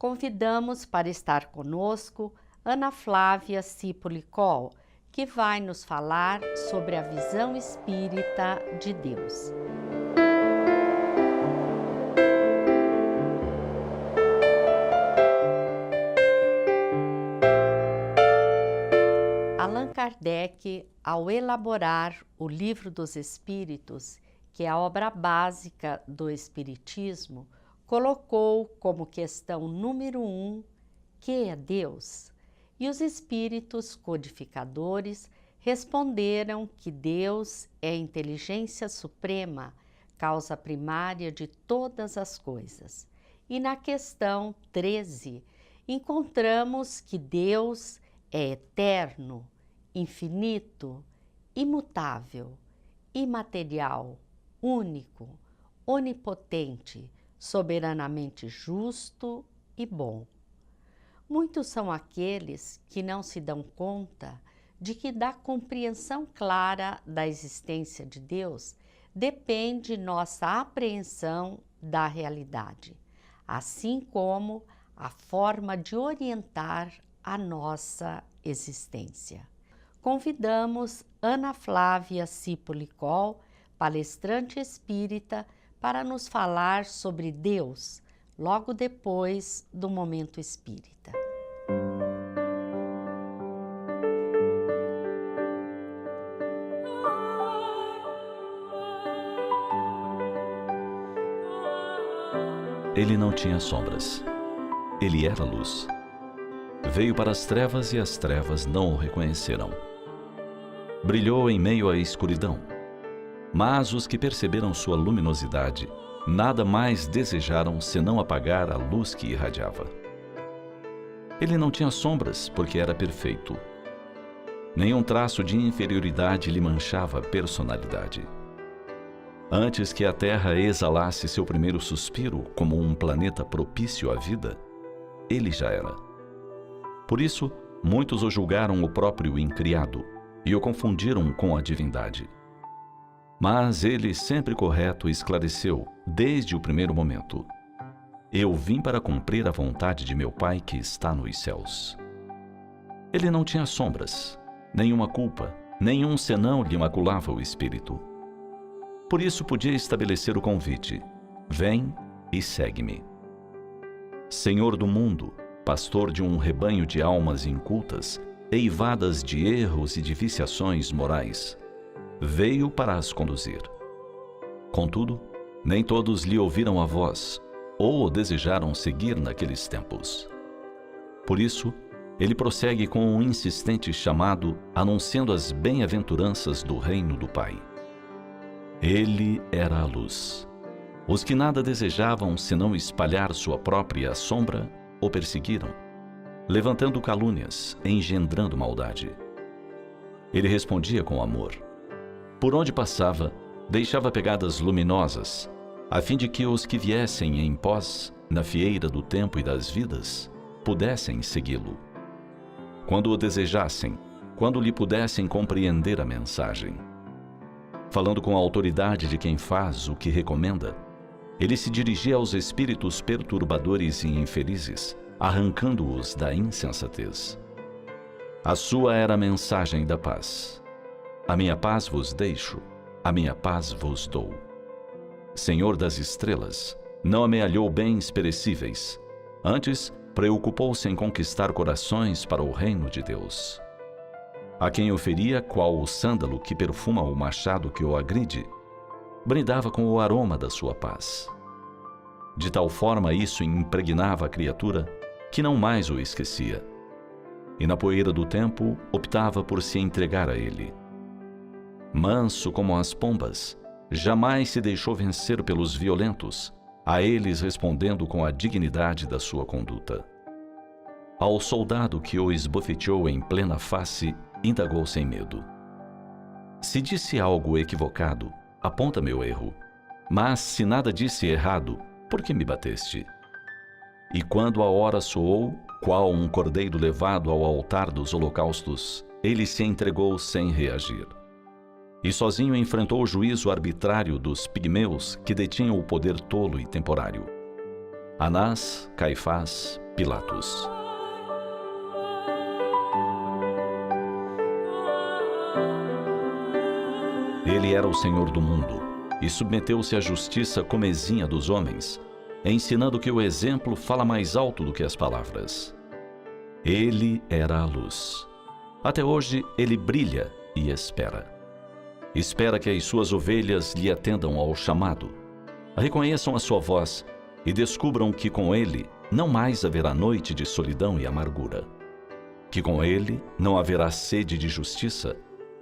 convidamos para estar conosco Ana Flávia Cipolicol, que vai nos falar sobre a visão espírita de Deus. Allan Kardec, ao elaborar o Livro dos Espíritos, que é a obra básica do Espiritismo, colocou como questão número 1, que é Deus? E os espíritos codificadores responderam que Deus é a inteligência suprema, causa primária de todas as coisas. E na questão 13, encontramos que Deus é eterno, infinito, imutável, imaterial, único, onipotente, soberanamente justo e bom. Muitos são aqueles que não se dão conta de que da compreensão clara da existência de Deus depende nossa apreensão da realidade, assim como a forma de orientar a nossa existência. Convidamos Ana Flávia Cipolicol, palestrante espírita, para nos falar sobre Deus, logo depois do Momento Espírita. Ele não tinha sombras. Ele era luz. Veio para as trevas e as trevas não o reconheceram. Brilhou em meio à escuridão. Mas os que perceberam sua luminosidade nada mais desejaram senão apagar a luz que irradiava. Ele não tinha sombras porque era perfeito. Nenhum traço de inferioridade lhe manchava a personalidade. Antes que a Terra exalasse seu primeiro suspiro como um planeta propício à vida, ele já era. Por isso, muitos o julgaram o próprio incriado e o confundiram com a divindade. Mas ele, sempre correto, esclareceu, desde o primeiro momento: eu vim para cumprir a vontade de meu Pai que está nos céus. Ele não tinha sombras, nenhuma culpa, nenhum senão lhe maculava o espírito. Por isso podia estabelecer o convite: vem e segue-me. Senhor do mundo, pastor de um rebanho de almas incultas, eivadas de erros e de viciações morais, veio para as conduzir. Contudo, nem todos lhe ouviram a voz, ou o desejaram seguir naqueles tempos. Por isso, ele prossegue com um insistente chamado, anunciando as bem-aventuranças do reino do Pai. Ele era a luz. Os que nada desejavam senão espalhar sua própria sombra, o perseguiram, levantando calúnias, engendrando maldade. Ele respondia com amor. Por onde passava, deixava pegadas luminosas, a fim de que os que viessem em pós, na fieira do tempo e das vidas, pudessem segui-lo. Quando o desejassem, quando lhe pudessem compreender a mensagem. Falando com a autoridade de quem faz o que recomenda, ele se dirigia aos espíritos perturbadores e infelizes, arrancando-os da insensatez. A sua era a mensagem da paz. A minha paz vos deixo, a minha paz vos dou. Senhor das estrelas, não amealhou bens perecíveis, antes preocupou-se em conquistar corações para o reino de Deus. A quem oferia, qual o sândalo que perfuma o machado que o agride, brindava com o aroma da sua paz. De tal forma isso impregnava a criatura que não mais o esquecia, e na poeira do tempo optava por se entregar a ele. Manso como as pombas, jamais se deixou vencer pelos violentos, a eles respondendo com a dignidade da sua conduta. Ao soldado que o esbofeteou em plena face, indagou sem medo: se disse algo equivocado, aponta meu erro, mas se nada disse errado, por que me bateste? E quando a hora soou, qual um cordeiro levado ao altar dos holocaustos, ele se entregou sem reagir. E sozinho enfrentou o juízo arbitrário dos pigmeus que detinham o poder tolo e temporário. Anás, Caifás, Pilatos. Ele era o Senhor do mundo e submeteu-se à justiça comezinha dos homens, ensinando que o exemplo fala mais alto do que as palavras. Ele era a luz. Até hoje ele brilha e espera. Espera que as suas ovelhas lhe atendam ao chamado, reconheçam a sua voz e descubram que com ele não mais haverá noite de solidão e amargura. Que com ele não haverá sede de justiça,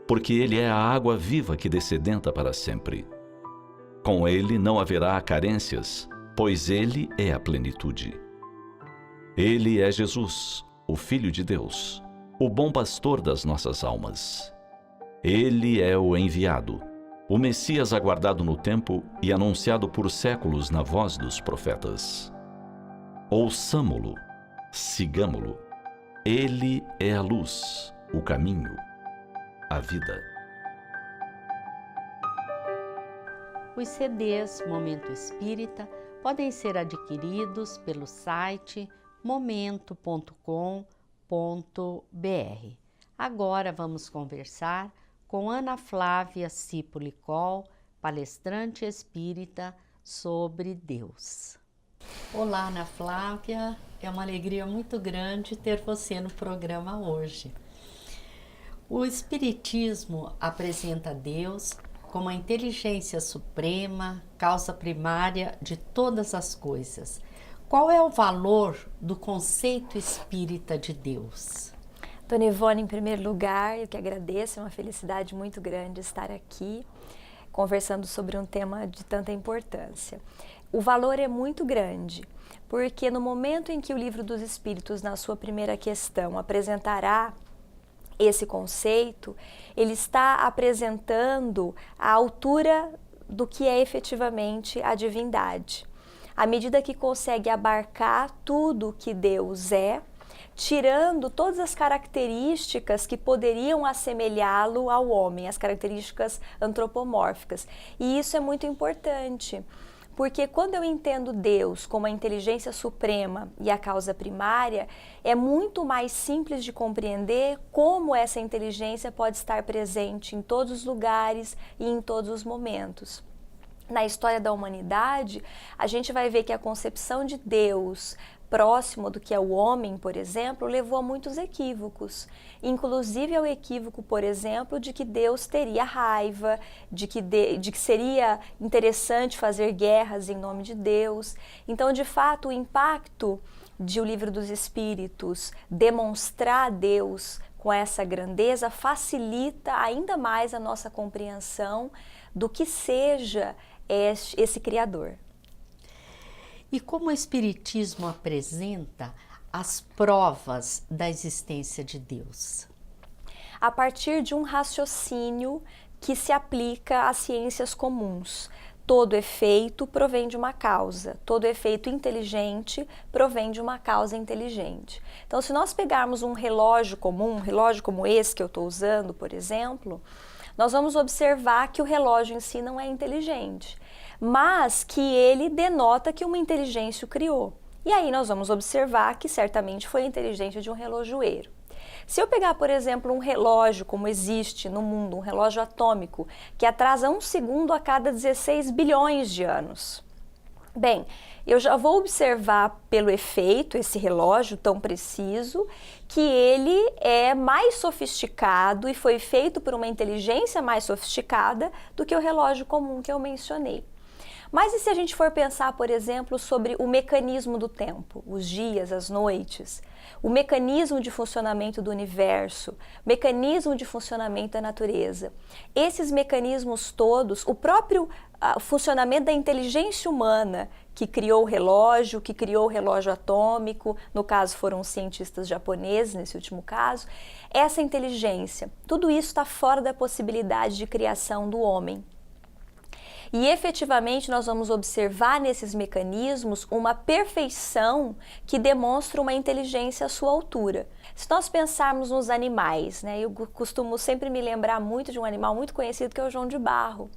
porque ele é a água viva que descedenta para sempre. Com ele não haverá carências, pois ele é a plenitude. Ele é Jesus, o Filho de Deus, o bom pastor das nossas almas. Ele é o enviado, o Messias aguardado no tempo e anunciado por séculos na voz dos profetas. Ouçamo-lo, sigamo-lo. Ele é a luz, o caminho, a vida. Os CDs Momento Espírita podem ser adquiridos pelo site momento.com.br. Agora vamos conversar com Ana Flávia Cipolicol, palestrante espírita, sobre Deus. Olá, Ana Flávia, é uma alegria muito grande ter você no programa hoje. O Espiritismo apresenta Deus como a inteligência suprema, causa primária de todas as coisas. Qual é o valor do conceito espírita de Deus? Dona Ivone, em primeiro lugar, eu que agradeço, é uma felicidade muito grande estar aqui conversando sobre um tema de tanta importância. O valor é muito grande, porque no momento em que o Livro dos Espíritos, na sua primeira questão, apresentará esse conceito, ele está apresentando a altura do que é efetivamente a divindade. À medida que consegue abarcar tudo que Deus é, tirando todas as características que poderiam assemelhá-lo ao homem, as características antropomórficas. E isso é muito importante, porque quando eu entendo Deus como a inteligência suprema e a causa primária, é muito mais simples de compreender como essa inteligência pode estar presente em todos os lugares e em todos os momentos. Na história da humanidade, a gente vai ver que a concepção de Deus próximo do que é o homem, por exemplo, levou a muitos equívocos, inclusive ao equívoco, por exemplo, de que Deus teria raiva, de que seria interessante fazer guerras em nome de Deus. Então, de fato, o impacto de O Livro dos Espíritos demonstrar Deus com essa grandeza facilita ainda mais a nossa compreensão do que seja esse Criador. E como o Espiritismo apresenta as provas da existência de Deus? A partir de um raciocínio que se aplica às ciências comuns. Todo efeito provém de uma causa, todo efeito inteligente provém de uma causa inteligente. Então, se nós pegarmos um relógio comum, um relógio como esse que eu estou usando, por exemplo, nós vamos observar que o relógio em si não é inteligente, mas que ele denota que uma inteligência o criou. E aí nós vamos observar que certamente foi a inteligência de um relojoeiro. Se eu pegar, por exemplo, um relógio como existe no mundo, um relógio atômico, que atrasa 1 segundo a cada 16 bilhões de anos. Bem, eu já vou observar pelo efeito, esse relógio tão preciso, que ele é mais sofisticado e foi feito por uma inteligência mais sofisticada do que o relógio comum que eu mencionei. Mas e se a gente for pensar, por exemplo, sobre o mecanismo do tempo, os dias, as noites, o mecanismo de funcionamento do universo, o mecanismo de funcionamento da natureza? Esses mecanismos todos, o próprio funcionamento da inteligência humana que criou o relógio atômico, no caso foram os cientistas japoneses, nesse último caso, essa inteligência, tudo isso está fora da possibilidade de criação do homem. E efetivamente nós vamos observar nesses mecanismos uma perfeição que demonstra uma inteligência à sua altura. Se nós pensarmos nos animais, né, eu costumo sempre me lembrar muito de um animal muito conhecido que é o João de Barro.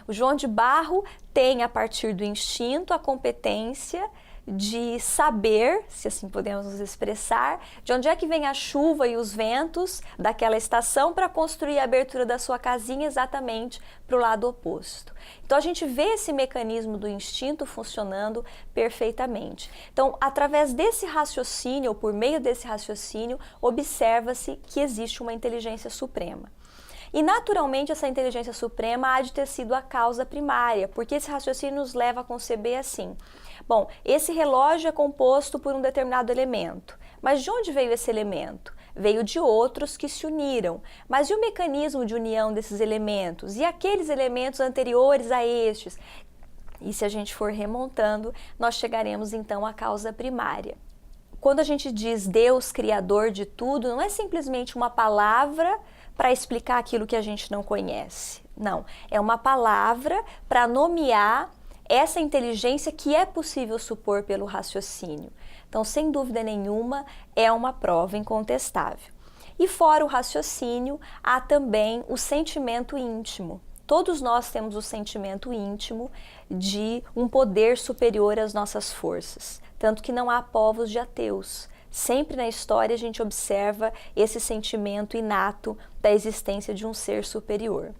O João de Barro tem, a partir do instinto, a competência de saber, se assim podemos nos expressar, de onde é que vem a chuva e os ventos daquela estação para construir a abertura da sua casinha exatamente para o lado oposto. Então a gente vê esse mecanismo do instinto funcionando perfeitamente. Então, através desse raciocínio, ou por meio desse raciocínio, observa-se que existe uma inteligência suprema. E naturalmente essa inteligência suprema há de ter sido a causa primária, porque esse raciocínio nos leva a conceber assim: bom, esse relógio é composto por um determinado elemento, mas de onde veio esse elemento? Veio de outros que se uniram. Mas e o mecanismo de união desses elementos? E aqueles elementos anteriores a estes? E se a gente for remontando, nós chegaremos então à causa primária. Quando a gente diz Deus criador de tudo, não é simplesmente uma palavra para explicar aquilo que a gente não conhece. Não, é uma palavra para nomear essa inteligência que é possível supor pelo raciocínio. Então, sem dúvida nenhuma, é uma prova incontestável. E fora o raciocínio, há também o sentimento íntimo. Todos nós temos o sentimento íntimo de um poder superior às nossas forças, tanto que não há povos de ateus. Sempre na história a gente observa esse sentimento inato da existência de um ser superior.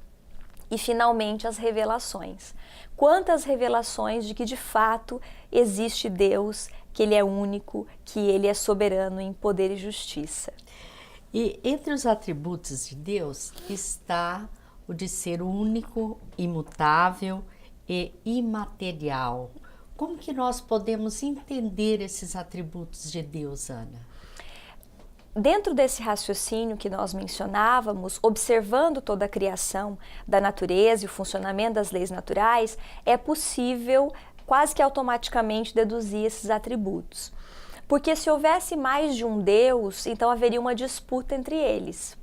E finalmente as revelações. Quantas revelações de que de fato existe Deus, que Ele é único, que Ele é soberano em poder e justiça. E entre os atributos de Deus está o de ser único, imutável e imaterial. Como que nós podemos entender esses atributos de Deus, Ana? Dentro desse raciocínio que nós mencionávamos, observando toda a criação da natureza e o funcionamento das leis naturais, é possível quase que automaticamente deduzir esses atributos. Porque se houvesse mais de um Deus, então haveria uma disputa entre eles.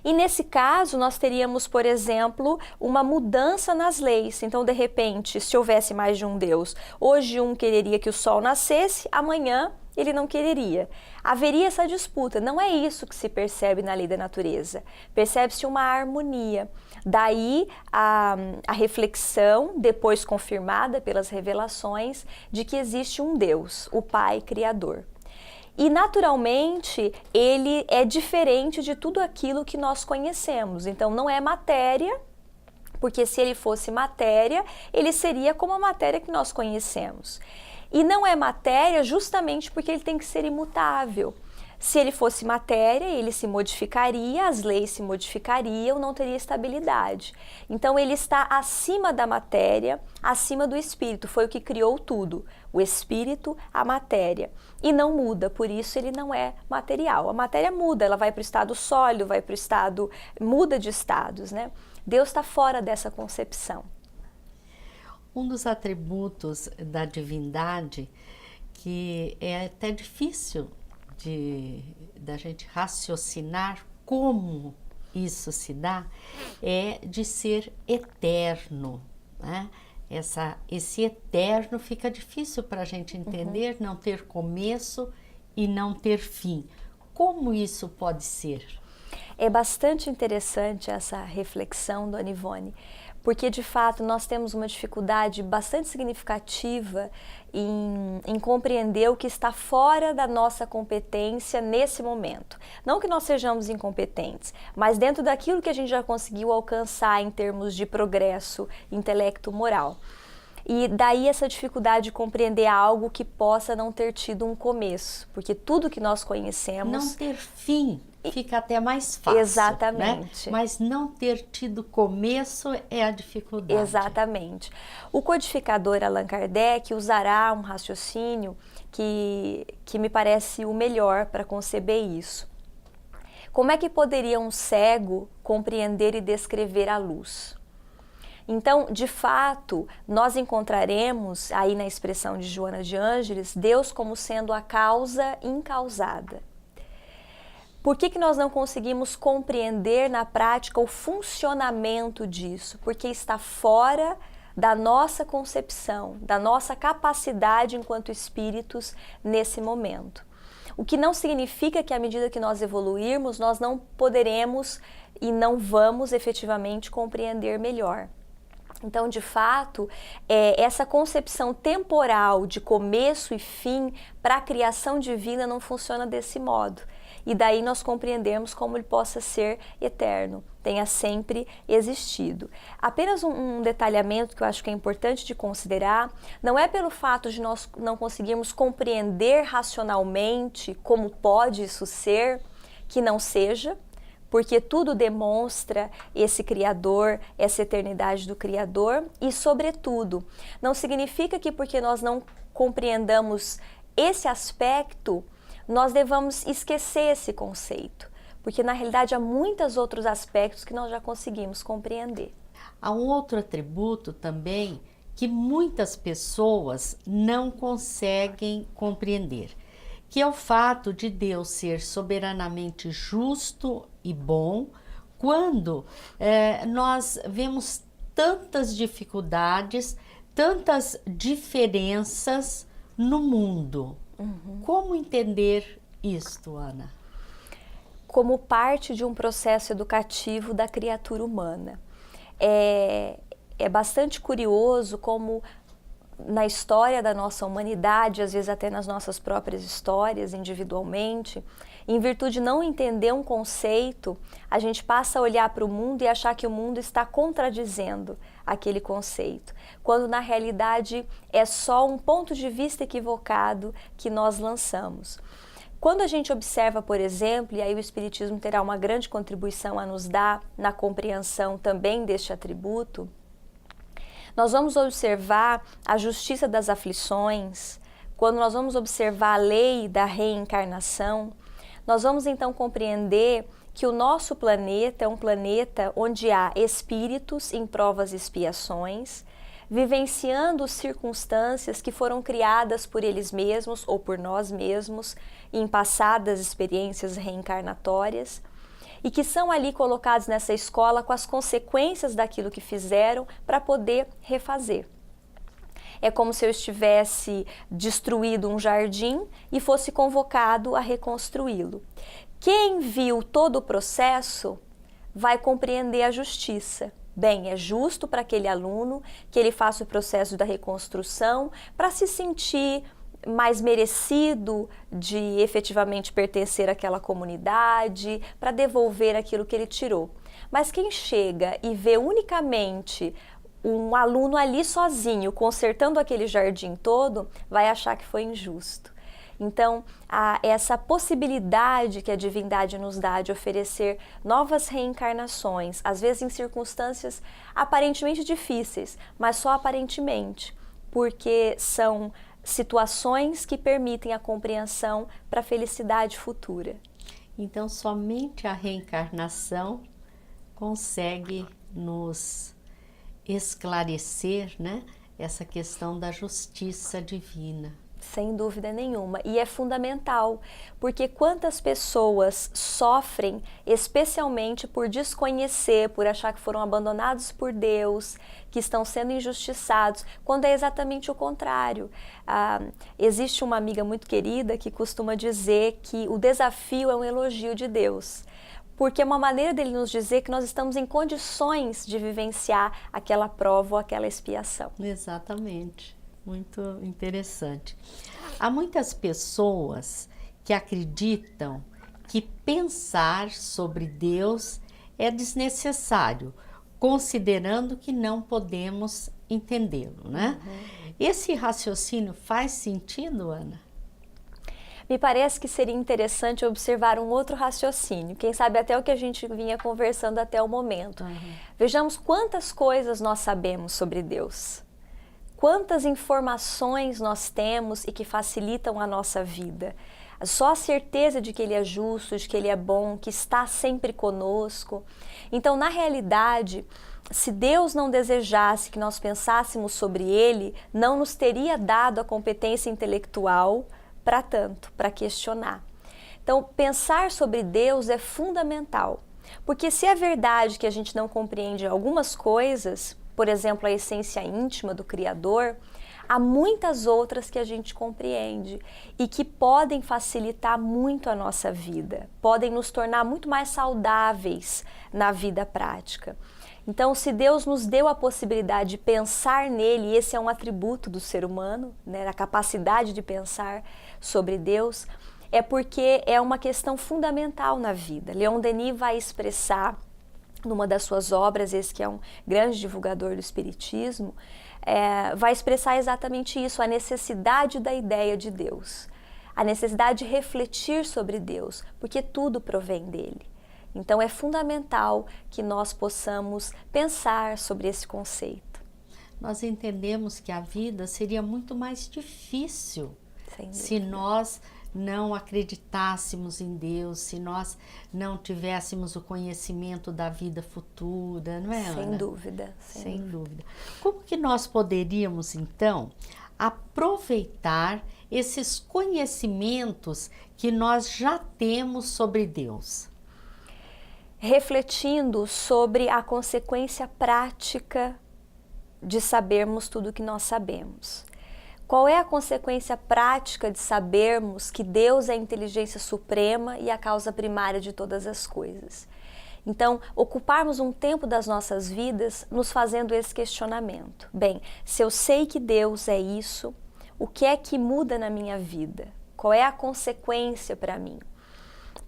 E nesse caso, nós teríamos, por exemplo, uma mudança nas leis. Então, de repente, se houvesse mais de um Deus, hoje um quereria que o sol nascesse, amanhã ele não quereria. Haveria essa disputa. Não é isso que se percebe na lei da natureza. Percebe-se uma harmonia. Daí a reflexão, depois confirmada pelas revelações, de que existe um Deus, o Pai Criador. E naturalmente ele é diferente de tudo aquilo que nós conhecemos. Então não é matéria, porque se ele fosse matéria, ele seria como a matéria que nós conhecemos. E não é matéria justamente porque ele tem que ser imutável. Se ele fosse matéria, ele se modificaria, as leis se modificariam, não teria estabilidade. Então ele está acima da matéria, acima do espírito, foi o que criou tudo. O espírito, a matéria. E não muda, por isso ele não é material. A matéria muda, ela vai para o estado sólido, vai para o estado, muda de estados, né? Deus está fora dessa concepção. Um dos atributos da divindade que é até difícil da gente raciocinar como isso se dá, é de ser eterno, né? Esse eterno fica difícil para a gente entender, não ter começo e não ter fim. Como isso pode ser? É bastante interessante essa reflexão, Dona Ivone, porque de fato nós temos uma dificuldade bastante significativa em compreender o que está fora da nossa competência nesse momento. Não que nós sejamos incompetentes, mas dentro daquilo que a gente já conseguiu alcançar em termos de progresso intelecto-moral. E daí essa dificuldade de compreender algo que possa não ter tido um começo, porque tudo que nós conhecemos... Não ter fim fica até mais fácil. Exatamente. Né? Mas não ter tido começo é a dificuldade. Exatamente. O codificador Allan Kardec usará um raciocínio que me parece o melhor para conceber isso. Como é que poderia um cego compreender e descrever a luz? Então, de fato, nós encontraremos aí na expressão de Joana de Ângeles, Deus como sendo a causa incausada. Por que nós não conseguimos compreender na prática o funcionamento disso? Porque está fora da nossa concepção, da nossa capacidade enquanto espíritos nesse momento. O que não significa que à medida que nós evoluirmos, nós não poderemos e não vamos efetivamente compreender melhor. Então, de fato, essa concepção temporal de começo e fim para a criação divina não funciona desse modo. E daí nós compreendemos como ele possa ser eterno, tenha sempre existido. Apenas um detalhamento que eu acho que é importante de considerar, não é pelo fato de nós não conseguirmos compreender racionalmente como pode isso ser, que não seja, porque tudo demonstra esse Criador, essa eternidade do Criador e, sobretudo, não significa que porque nós não compreendamos esse aspecto, nós devamos esquecer esse conceito, porque na realidade há muitos outros aspectos que nós já conseguimos compreender. Há um outro atributo também que muitas pessoas não conseguem compreender, que é o fato de Deus ser soberanamente justo e bom, quando nós vemos tantas dificuldades, tantas diferenças no mundo. Como entender isto, Ana? Como parte de um processo educativo da criatura humana. É bastante curioso como na história da nossa humanidade, às vezes até nas nossas próprias histórias individualmente, em virtude de não entender um conceito, a gente passa a olhar para o mundo e achar que o mundo está contradizendo aquele conceito, quando na realidade é só um ponto de vista equivocado que nós lançamos. Quando a gente observa, por exemplo, e aí o Espiritismo terá uma grande contribuição a nos dar na compreensão também deste atributo, nós vamos observar a justiça das aflições, quando nós vamos observar a lei da reencarnação, nós vamos então compreender que o nosso planeta é um planeta onde há espíritos em provas e expiações, vivenciando circunstâncias que foram criadas por eles mesmos ou por nós mesmos em passadas experiências reencarnatórias, e que são ali colocados nessa escola com as consequências daquilo que fizeram para poder refazer. É como se eu estivesse destruído um jardim e fosse convocado a reconstruí-lo. Quem viu todo o processo vai compreender a justiça. Bem, é justo para aquele aluno que ele faça o processo da reconstrução para se sentir mais merecido de efetivamente pertencer àquela comunidade, para devolver aquilo que ele tirou. Mas quem chega e vê unicamente um aluno ali sozinho, consertando aquele jardim todo, vai achar que foi injusto. Então, essa possibilidade que a divindade nos dá de oferecer novas reencarnações, às vezes em circunstâncias aparentemente difíceis, mas só aparentemente, porque são situações que permitem a compreensão para a felicidade futura. Então, somente a reencarnação consegue nos esclarecer, né, essa questão da justiça divina. Sem dúvida nenhuma, e é fundamental, porque quantas pessoas sofrem, especialmente por desconhecer, por achar que foram abandonados por Deus, que estão sendo injustiçados, quando é exatamente o contrário. Existe uma amiga muito querida que costuma dizer que o desafio é um elogio de Deus, porque é uma maneira dele nos dizer que nós estamos em condições de vivenciar aquela prova ou aquela expiação. Exatamente. Muito interessante. Há muitas pessoas que acreditam que pensar sobre Deus é desnecessário, considerando que não podemos entendê-lo, né? Esse raciocínio faz sentido, Ana? Me parece que seria interessante observar um outro raciocínio, quem sabe até o que a gente vinha conversando até o momento. Vejamos quantas coisas nós sabemos sobre Deus. Quantas informações nós temos e que facilitam a nossa vida. Só a certeza de que Ele é justo, de que Ele é bom, que está sempre conosco. Então, na realidade, se Deus não desejasse que nós pensássemos sobre Ele, não nos teria dado a competência intelectual para tanto, para questionar. Então, pensar sobre Deus é fundamental, porque se é verdade que a gente não compreende algumas coisas, por exemplo, a essência íntima do Criador, há muitas outras que a gente compreende e que podem facilitar muito a nossa vida, podem nos tornar muito mais saudáveis na vida prática. Então, se Deus nos deu a possibilidade de pensar nele, e esse é um atributo do ser humano, né, a capacidade de pensar sobre Deus, é porque é uma questão fundamental na vida. Leon Denis vai expressar numa das suas obras, esse que é um grande divulgador do Espiritismo, vai expressar exatamente isso, a necessidade da ideia de Deus, a necessidade de refletir sobre Deus, porque tudo provém dele. Então é fundamental que nós possamos pensar sobre esse conceito. Nós entendemos que a vida seria muito mais difícil se nós não acreditássemos em Deus, se nós não tivéssemos o conhecimento da vida futura, não é, Ana? Sem dúvida. Sem dúvida. Como que nós poderíamos, então, aproveitar esses conhecimentos que nós já temos sobre Deus? Refletindo sobre a consequência prática de sabermos tudo o que nós sabemos. Qual é a consequência prática de sabermos que Deus é a inteligência suprema e a causa primária de todas as coisas? Então, ocuparmos um tempo das nossas vidas nos fazendo esse questionamento. Bem, se eu sei que Deus é isso, o que é que muda na minha vida? Qual é a consequência para mim?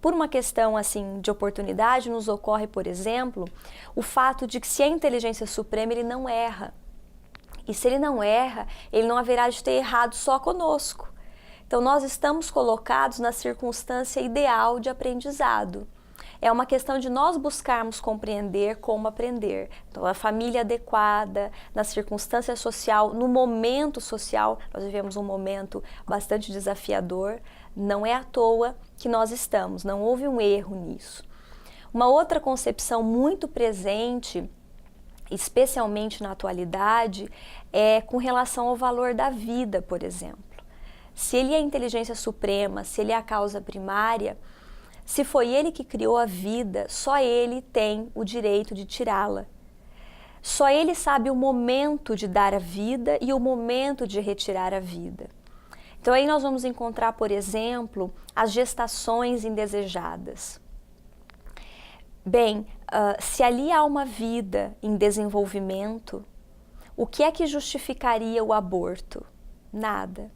Por uma questão assim de oportunidade, nos ocorre, por exemplo, o fato de que se é a inteligência suprema, ele não erra. E se ele não erra, ele não haverá de ter errado só conosco. Então nós estamos colocados na circunstância ideal de aprendizado. É uma questão de nós buscarmos compreender como aprender. Então, a família adequada, na circunstância social, no momento social, nós vivemos um momento bastante desafiador, não é à toa que nós estamos, não houve um erro nisso. Uma outra concepção muito presente, especialmente na atualidade, é com relação ao valor da vida, por exemplo. Se ele é a inteligência suprema, se ele é a causa primária, se foi ele que criou a vida, só ele tem o direito de tirá-la. Só ele sabe o momento de dar a vida e o momento de retirar a vida. Então aí nós vamos encontrar, por exemplo, as gestações indesejadas. Bem, se ali há uma vida em desenvolvimento, o que é que justificaria o aborto? Nada.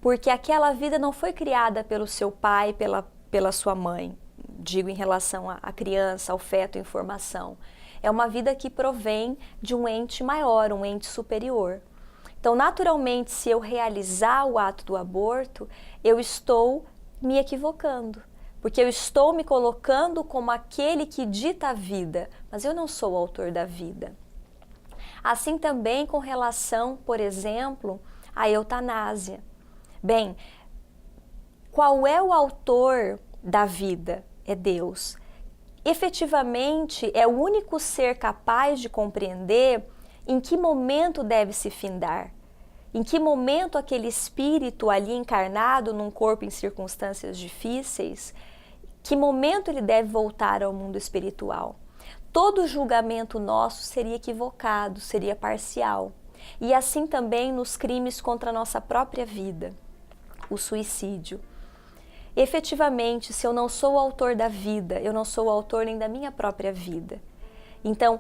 Porque aquela vida não foi criada pelo seu pai, pela sua mãe, digo em relação à criança, ao feto em formação. É uma vida que provém de um ente maior, um ente superior. Então, naturalmente, se eu realizar o ato do aborto, eu estou me equivocando, porque eu estou me colocando como aquele que dita a vida, mas eu não sou o autor da vida. Assim também com relação, por exemplo, à eutanásia. Bem, qual é o autor da vida? É Deus. Efetivamente, é o único ser capaz de compreender em que momento deve se findar, em que momento aquele espírito ali encarnado num corpo em circunstâncias difíceis, que momento ele deve voltar ao mundo espiritual. Todo julgamento nosso seria equivocado, seria parcial. E assim também nos crimes contra a nossa própria vida, o suicídio. Efetivamente, se eu não sou o autor da vida, eu não sou o autor nem da minha própria vida. Então,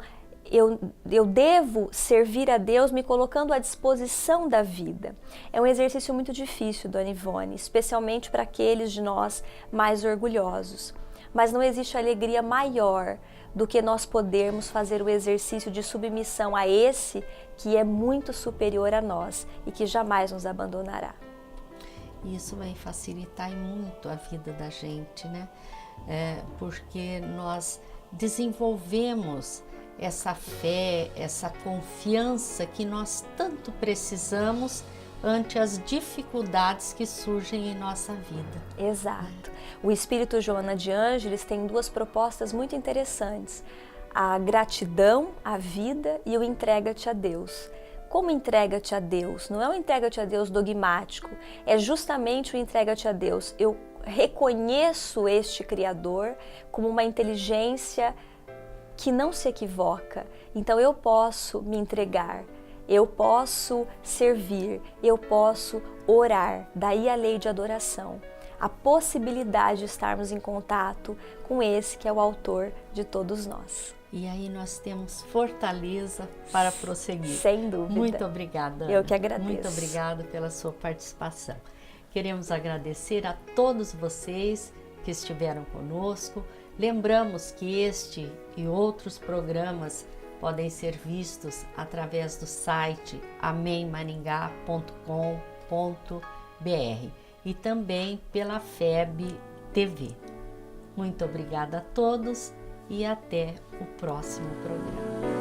eu devo servir a Deus me colocando à disposição da vida. É um exercício muito difícil, Dona Ivone, especialmente para aqueles de nós mais orgulhosos. Mas não existe alegria maior do que nós podermos fazer o exercício de submissão a esse que é muito superior a nós e que jamais nos abandonará. Isso vai facilitar muito a vida da gente, né? Porque nós desenvolvemos essa fé, essa confiança que nós tanto precisamos ante as dificuldades que surgem em nossa vida. Exato. O Espírito Joana de Ângeles tem duas propostas muito interessantes: a gratidão à vida e o entrega-te a Deus. Como entrega-te a Deus? Não é um entrega-te a Deus dogmático, é justamente o entrega-te a Deus. Eu reconheço este Criador como uma inteligência que não se equivoca, então eu posso me entregar, eu posso servir, eu posso orar. Daí a lei de adoração, a possibilidade de estarmos em contato com esse que é o autor de todos nós. E aí nós temos fortaleza para prosseguir. Sem dúvida. Muito obrigada, Ana. Eu que agradeço. Muito obrigada pela sua participação. Queremos agradecer a todos vocês que estiveram conosco. Lembramos que este e outros programas podem ser vistos através do site amemmaringá.com.br e também pela FEB TV. Muito obrigada a todos e até o próximo programa.